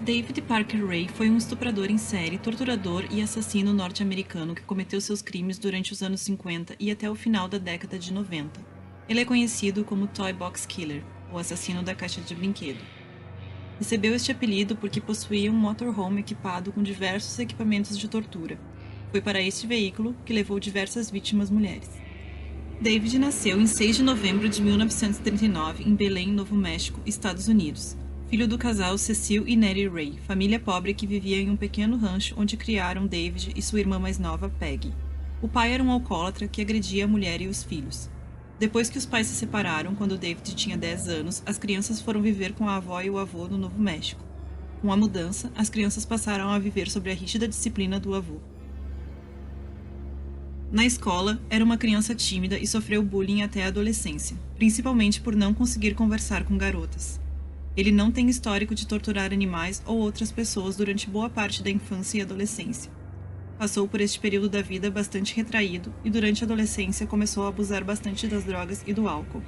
David Parker Ray foi um estuprador em série, torturador e assassino norte-americano que cometeu seus crimes durante os anos 50 e até o final da década de 90. Ele é conhecido como Toy Box Killer, o assassino da caixa de brinquedo. Recebeu este apelido porque possuía um motorhome equipado com diversos equipamentos de tortura. Foi para este veículo que levou diversas vítimas mulheres. David nasceu em 6 de novembro de 1939 em Belém, Novo México, Estados Unidos. Filho do casal Cecil e Nettie Ray, família pobre que vivia em um pequeno rancho onde criaram David e sua irmã mais nova, Peggy. O pai era um alcoólatra que agredia a mulher e os filhos. Depois que os pais se separaram, quando David tinha 10 anos, as crianças foram viver com a avó e o avô no Novo México. Com a mudança, as crianças passaram a viver sob a rígida disciplina do avô. Na escola, era uma criança tímida e sofreu bullying até a adolescência, principalmente por não conseguir conversar com garotas. Ele não tem histórico de torturar animais ou outras pessoas durante boa parte da infância e adolescência. Passou por este período da vida bastante retraído e durante a adolescência começou a abusar bastante das drogas e do álcool.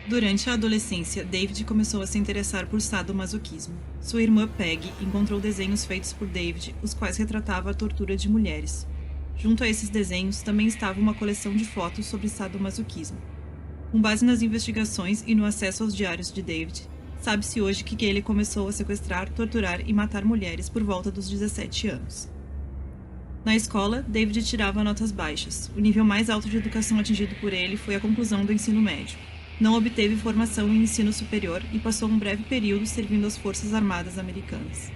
Durante a adolescência, David começou a se interessar por sadomasoquismo. Sua irmã Peggy encontrou desenhos feitos por David, os quais retratavam a tortura de mulheres. Junto a esses desenhos também estava uma coleção de fotos sobre sadomasoquismo. Com base nas investigações e no acesso aos diários de David, sabe-se hoje que ele começou a sequestrar, torturar e matar mulheres por volta dos 17 anos. Na escola, David tirava notas baixas. O nível mais alto de educação atingido por ele foi a conclusão do ensino médio. Não obteve formação em ensino superior e passou um breve período servindo às Forças Armadas Americanas.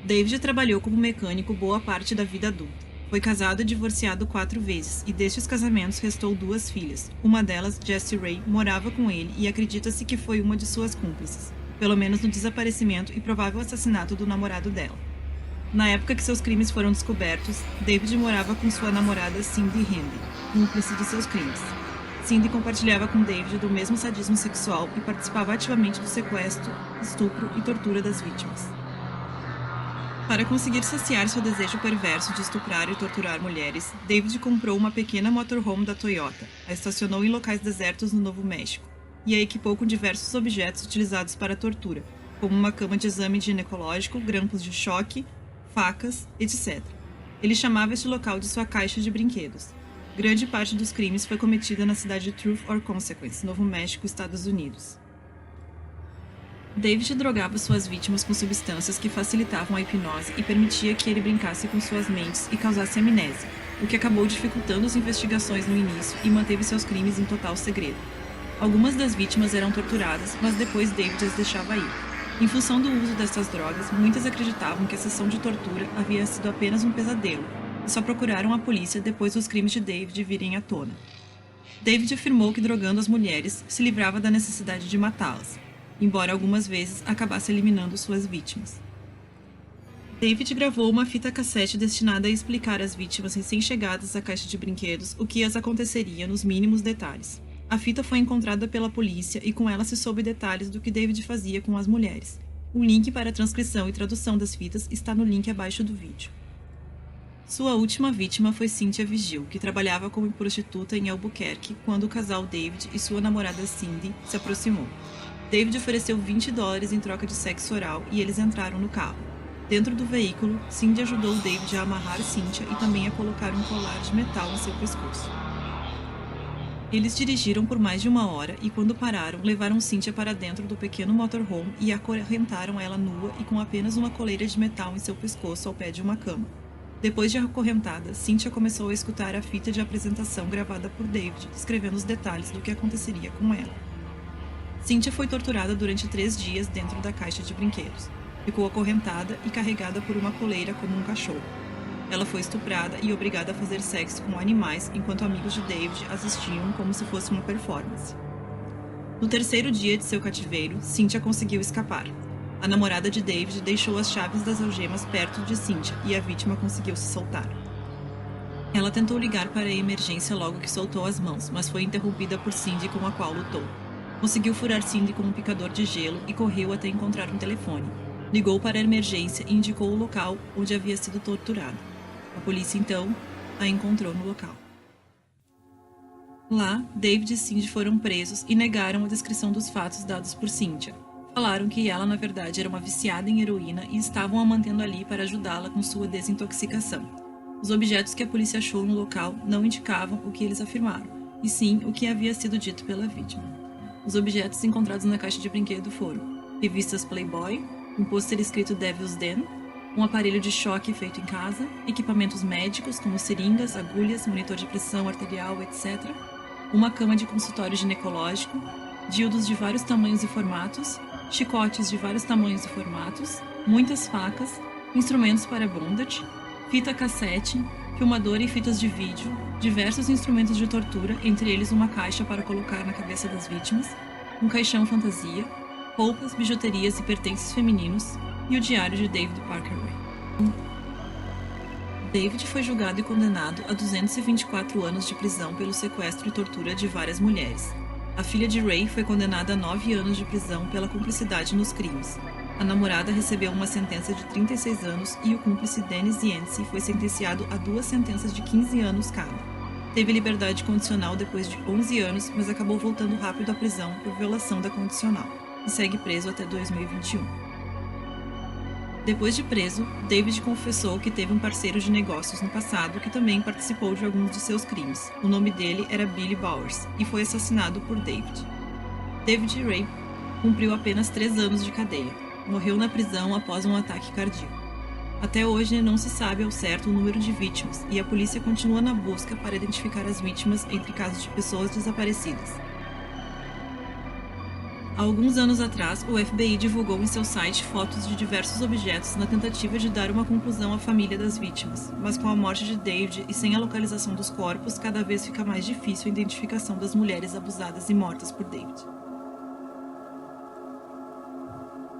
David trabalhou como mecânico boa parte da vida adulta. Foi casado e divorciado 4 vezes, e destes casamentos restou 2 filhas. Uma delas, Jessie Ray, morava com ele e acredita-se que foi uma de suas cúmplices, pelo menos no desaparecimento e provável assassinato do namorado dela. Na época que seus crimes foram descobertos, David morava com sua namorada Cindy Handy, cúmplice de seus crimes. Cindy compartilhava com David do mesmo sadismo sexual e participava ativamente do sequestro, estupro e tortura das vítimas. Para conseguir saciar seu desejo perverso de estuprar e torturar mulheres, David comprou uma pequena motorhome da Toyota, a estacionou em locais desertos no Novo México e a equipou com diversos objetos utilizados para a tortura, como uma cama de exame ginecológico, grampos de choque, facas, etc. Ele chamava este local de sua caixa de brinquedos. Grande parte dos crimes foi cometida na cidade de Truth or Consequence, Novo México, Estados Unidos. David drogava suas vítimas com substâncias que facilitavam a hipnose e permitia que ele brincasse com suas mentes e causasse amnésia, o que acabou dificultando as investigações no início e manteve seus crimes em total segredo. Algumas das vítimas eram torturadas, mas depois David as deixava ir. Em função do uso dessas drogas, muitas acreditavam que a sessão de tortura havia sido apenas um pesadelo, e só procuraram a polícia depois dos crimes de David virem à tona. David afirmou que drogando as mulheres se livrava da necessidade de matá-las, embora algumas vezes acabasse eliminando suas vítimas. David gravou uma fita cassete destinada a explicar às vítimas recém-chegadas à caixa de brinquedos o que as aconteceria nos mínimos detalhes. A fita foi encontrada pela polícia e com ela se soube detalhes do que David fazia com as mulheres. O link para a transcrição e tradução das fitas está no link abaixo do vídeo. Sua última vítima foi Cynthia Vigil, que trabalhava como prostituta em Albuquerque quando o casal David e sua namorada Cindy se aproximou. David ofereceu $20 em troca de sexo oral e eles entraram no carro. Dentro do veículo, Cindy ajudou David a amarrar Cynthia e também a colocar um colar de metal em seu pescoço. Eles dirigiram por mais de 1 hora e, quando pararam, levaram Cynthia para dentro do pequeno motorhome e acorrentaram ela nua e com apenas uma coleira de metal em seu pescoço ao pé de uma cama. Depois de acorrentada, Cynthia começou a escutar a fita de apresentação gravada por David, descrevendo os detalhes do que aconteceria com ela. Cynthia foi torturada durante 3 dias dentro da caixa de brinquedos. Ficou acorrentada e carregada por uma coleira como um cachorro. Ela foi estuprada e obrigada a fazer sexo com animais enquanto amigos de David assistiam como se fosse uma performance. No 3º dia de seu cativeiro, Cynthia conseguiu escapar. A namorada de David deixou as chaves das algemas perto de Cynthia e a vítima conseguiu se soltar. Ela tentou ligar para a emergência logo que soltou as mãos, mas foi interrompida por Cindy, com a qual lutou. Conseguiu furar Cindy com um picador de gelo e correu até encontrar um telefone. Ligou para a emergência e indicou o local onde havia sido torturada. A polícia, então, a encontrou no local. Lá, David e Cindy foram presos e negaram a descrição dos fatos dados por Cynthia. Falaram que ela, na verdade, era uma viciada em heroína e estavam a mantendo ali para ajudá-la com sua desintoxicação. Os objetos que a polícia achou no local não indicavam o que eles afirmaram, e sim o que havia sido dito pela vítima. Os objetos encontrados na caixa de brinquedo foram revistas Playboy, um pôster escrito Devil's Den, um aparelho de choque feito em casa, equipamentos médicos como seringas, agulhas, monitor de pressão arterial, etc., uma cama de consultório ginecológico, dildos de vários tamanhos e formatos, chicotes de vários tamanhos e formatos, muitas facas, instrumentos para bondage, fita cassete, filmador e fitas de vídeo, diversos instrumentos de tortura, entre eles uma caixa para colocar na cabeça das vítimas, um caixão fantasia, roupas, bijuterias e pertences femininos e o diário de David Parker Ray. David foi julgado e condenado a 224 anos de prisão pelo sequestro e tortura de várias mulheres. A filha de Ray foi condenada a 9 anos de prisão pela cumplicidade nos crimes. A namorada recebeu uma sentença de 36 anos e o cúmplice Dennis Yancey foi sentenciado a 2 sentenças de 15 anos cada. Teve liberdade condicional depois de 11 anos, mas acabou voltando rápido à prisão por violação da condicional e segue preso até 2021. Depois de preso, David confessou que teve um parceiro de negócios no passado que também participou de alguns de seus crimes. O nome dele era Billy Bowers e foi assassinado por David. David Ray cumpriu apenas 3 anos de cadeia. Morreu na prisão após um ataque cardíaco. Até hoje não se sabe ao certo o número de vítimas e a polícia continua na busca para identificar as vítimas entre casos de pessoas desaparecidas. Há alguns anos atrás, o FBI divulgou em seu site fotos de diversos objetos na tentativa de dar uma conclusão à família das vítimas, mas com a morte de David e sem a localização dos corpos, cada vez fica mais difícil a identificação das mulheres abusadas e mortas por David.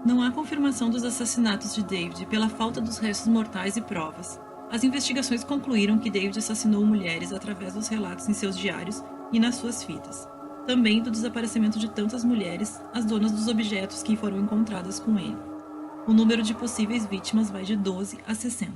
Não há confirmação dos assassinatos de David pela falta dos restos mortais e provas. As investigações concluíram que David assassinou mulheres através dos relatos em seus diários e nas suas fitas. Também do desaparecimento de tantas mulheres, as donas dos objetos que foram encontradas com ele. O número de possíveis vítimas vai de 12 a 60.